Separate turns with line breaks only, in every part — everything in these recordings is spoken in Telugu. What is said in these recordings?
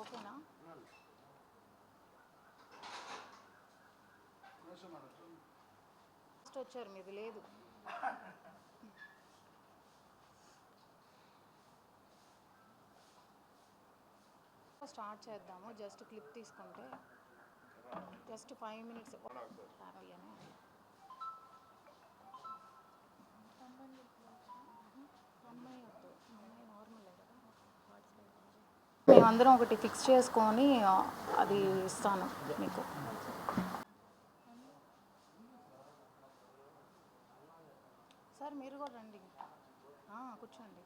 ఓకేనా? ఫస్ట్ వచ్చారు, మీది లేదు. స్టార్ట్ చేద్దాము. జస్ట్ క్లిప్ తీసుకుంటే జస్ట్ 5 minutes హ్యాపీ అని. అమ్మాయి వద్దు, అమ్మాయి నార్మలే కదా. మేమందరం ఒకటి ఫిక్స్ చేసుకొని అది ఇస్తాను మీకు. సార్ మీరు కూడా రండి, కూర్చోండి.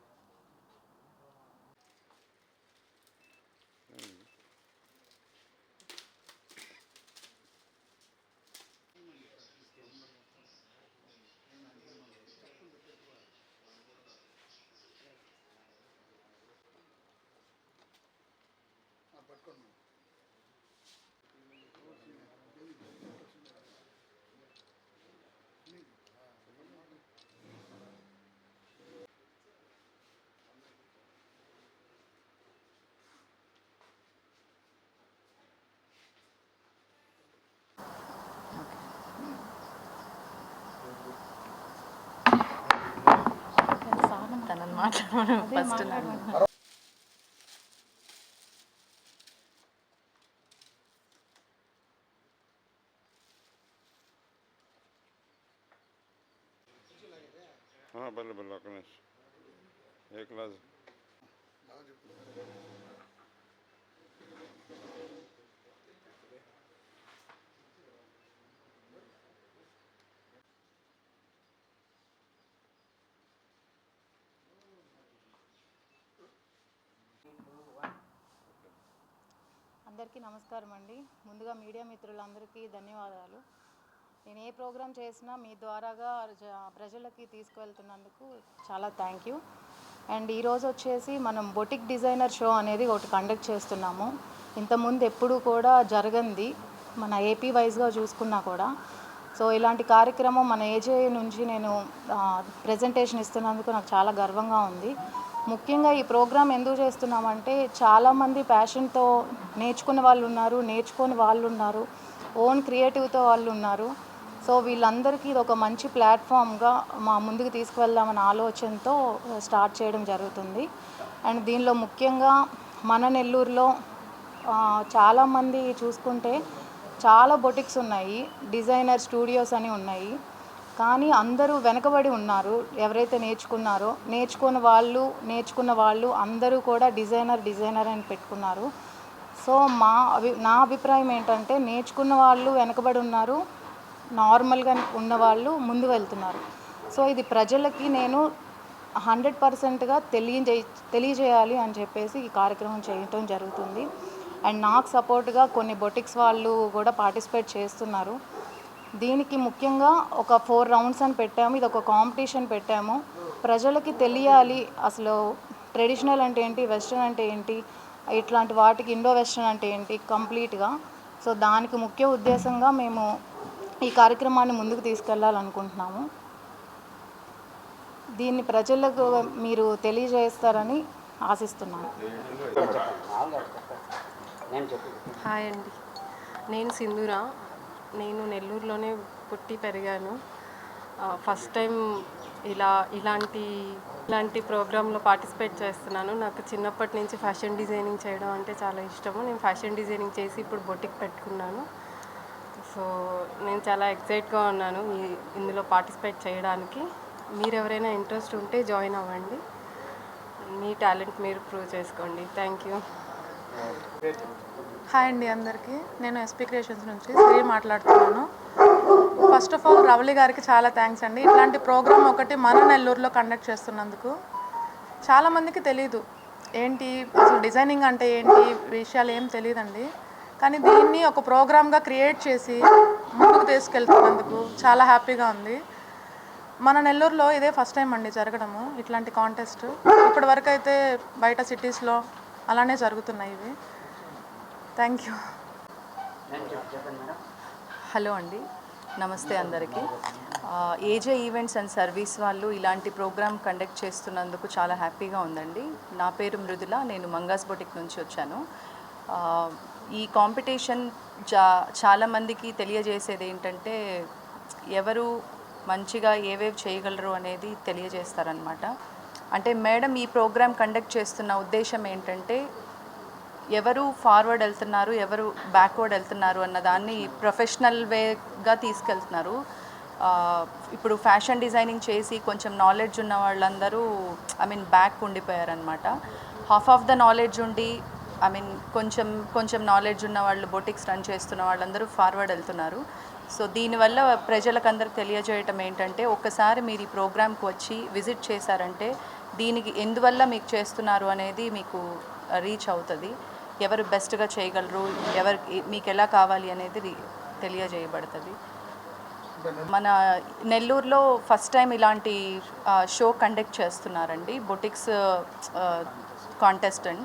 తనని మాట్లాడమను ఫస్ట్.
बल्ले बल्ले गणेश एक क्लास
అందరికీ నమస్కారం అండి. ముందుగా మీడియా మిత్రులందరికీ ధన్యవాదాలు. నేను ఏ ప్రోగ్రాం చేసినా మీ ద్వారాగా ప్రజలకి తీసుకువెళ్తున్నందుకు చాలా థ్యాంక్ యూ. అండ్ ఈరోజు వచ్చేసి మనం బొటిక్ డిజైనర్ షో అనేది ఒకటి కండక్ట్ చేస్తున్నాము. ఇంతకుముందు ఎప్పుడు కూడా జరగంది మన ఏపీ వైజ్గా చూసుకున్నా కూడా. సో ఇలాంటి కార్యక్రమం మన ఏజే నుంచి నేను ప్రజెంటేషన్ ఇస్తున్నందుకు నాకు చాలా గర్వంగా ఉంది. ముఖ్యంగా ఈ ప్రోగ్రాం ఎందుకు చేస్తున్నామంటే చాలామంది ప్యాషన్తో నేర్చుకునే వాళ్ళు ఉన్నారు, నేర్చుకొని వాళ్ళు ఉన్నారు, ఓన్ క్రియేటివ్తో వాళ్ళు ఉన్నారు. సో వీళ్ళందరికీ ఇది ఒక మంచి ప్లాట్ఫామ్గా మా ముందుకు తీసుకువెళ్దామన్న ఆలోచనతో స్టార్ట్ చేయడం జరుగుతుంది. అండ్ దీనిలో ముఖ్యంగా మన నెల్లూరులో చాలామంది చూసుకుంటే చాలా బొటిక్స్ ఉన్నాయి, డిజైనర్ స్టూడియోస్ అని ఉన్నాయి. కానీ అందరూ వెనకబడి ఉన్నారు. ఎవరైతే నేర్చుకున్న వాళ్ళు అందరూ కూడా డిజైనర్ అని పెట్టుకున్నారు. సో నా అభిప్రాయం ఏంటంటే నేర్చుకున్న వాళ్ళు వెనకబడి ఉన్నారు, నార్మల్గా ఉన్నవాళ్ళు ముందు వెళ్తున్నారు. సో ఇది ప్రజలకి నేను 100%గా తెలియజేయాలి అని చెప్పేసి ఈ కార్యక్రమం చేయటం జరుగుతుంది. అండ్ నాకు సపోర్ట్గా కొన్ని బొటిక్స్ వాళ్ళు కూడా పార్టిసిపేట్ చేస్తున్నారు. దీనికి ముఖ్యంగా ఒక 4 రౌండ్స్ అని పెట్టాము. ఇది ఒక కాంపిటీషన్ పెట్టాము. ప్రజలకి తెలియాలి అసలు ట్రెడిషనల్ అంటే ఏంటి, వెస్ట్రన్ అంటే ఏంటి, ఇట్లాంటి వాటికి ఇండో వెస్ట్రన్ అంటే ఏంటి కంప్లీట్గా. సో దానికి ముఖ్య ఉద్దేశంగా మేము ఈ కార్యక్రమాన్ని ముందుకు తీసుకెళ్లాలనుకుంటున్నాము. దీన్ని ప్రజలకు మీరు తెలియజేస్తారని ఆశిస్తున్నాను.
హాయ్ అండి, నేను సింధూరా. నేను నెల్లూరులోనే పుట్టి పెరిగాను. ఫస్ట్ టైం ఇలాంటి ప్రోగ్రాంలో పార్టిసిపేట్ చేస్తున్నాను. నాకు చిన్నప్పటి నుంచి ఫ్యాషన్ డిజైనింగ్ చేయడం అంటే చాలా ఇష్టము. నేను ఫ్యాషన్ డిజైనింగ్ చేసి ఇప్పుడు బొటిక్ పెట్టుకున్నాను. సో నేను చాలా ఎక్సైట్గా ఉన్నాను ఇందులో పార్టిసిపేట్ చేయడానికి. మీరు ఎవరైనా ఇంట్రెస్ట్ ఉంటే జాయిన్ అవ్వండి, మీ టాలెంట్ మీరు ప్రూవ్ చేసుకోండి. Thank you.
హాయ్ అండి అందరికీ. నేను ఎస్పీ క్రియేషన్స్ నుంచి శ్రీ మాట్లాడుతున్నాను. ఫస్ట్ ఆఫ్ ఆల్ రవళి గారికి చాలా థ్యాంక్స్ అండి. ఇట్లాంటి ప్రోగ్రామ్ ఒకటి మన నెల్లూరులో కండక్ట్ చేస్తున్నందుకు. చాలామందికి తెలీదు ఏంటి అసలు డిజైనింగ్ అంటే ఏంటి, విషయాలు ఏం తెలియదండి. కానీ దీన్ని ఒక ప్రోగ్రామ్గా క్రియేట్ చేసి ముందుకు తీసుకెళ్తున్నందుకు చాలా హ్యాపీగా ఉంది. మన నెల్లూరులో ఇదే ఫస్ట్ టైం అండి జరగడము ఇట్లాంటి కాంటెస్ట్. ఇప్పటి వరకు అయితే బయట సిటీస్లో అలానే జరుగుతున్నాయి ఇవి. Thank you.
హలో అండి, నమస్తే అందరికీ. ఏజే ఈవెంట్స్ అండ్ సర్వీస్ వాళ్ళు ఇలాంటి ప్రోగ్రామ్ కండక్ట్ చేస్తున్నందుకు చాలా హ్యాపీగా ఉందండి. నా పేరు మృదుల, నేను మంగాస్ బొటిక్ నుంచి వచ్చాను.
ఈ కాంపిటీషన్ చాలామందికి తెలియజేసేది ఏంటంటే ఎవరు మంచిగా ఏవేవి చేయగలరు అనేది తెలియజేస్తారనమాట. అంటే మేడం ఈ ప్రోగ్రామ్ కండక్ట్ చేస్తున్న ఉద్దేశం ఏంటంటే ఎవరు ఫార్వర్డ్ వెళ్తున్నారు, ఎవరు బ్యాక్వర్డ్ వెళ్తున్నారు అన్న దాన్ని ప్రొఫెషనల్ వేగా తీసుకెళ్తున్నారు. ఇప్పుడు ఫ్యాషన్ డిజైనింగ్ చేసి కొంచెం నాలెడ్జ్ ఉన్న వాళ్ళందరూ బ్యాక్ ఉండిపోయారనమాట. హాఫ్ ఆఫ్ ద నాలెడ్జ్ ఉండి కొంచెం నాలెడ్జ్ ఉన్న వాళ్ళు బొటిక్స్ రన్ చేస్తున్న వాళ్ళందరూ ఫార్వర్డ్ వెళ్తున్నారు. సో దీనివల్ల ప్రజలకు అందరికి తెలియజేయటం ఏంటంటే ఒక్కసారి మీరు ఈ ప్రోగ్రామ్కి వచ్చి విజిట్ చేశారంటే దీనికి ఎందువల్ల మీకు చేస్తున్నారు అనేది మీకు రీచ్ అవుతుంది. ఎవరు బెస్ట్గా చేయగలరు, మీకు ఎలా కావాలి అనేది తెలియజేయబడుతుంది. మన నెల్లూరులో ఫస్ట్ టైం ఇలాంటి షో కండక్ట్ చేస్తున్నారండి, బొటిక్స్ కాంటెస్ట్ అని.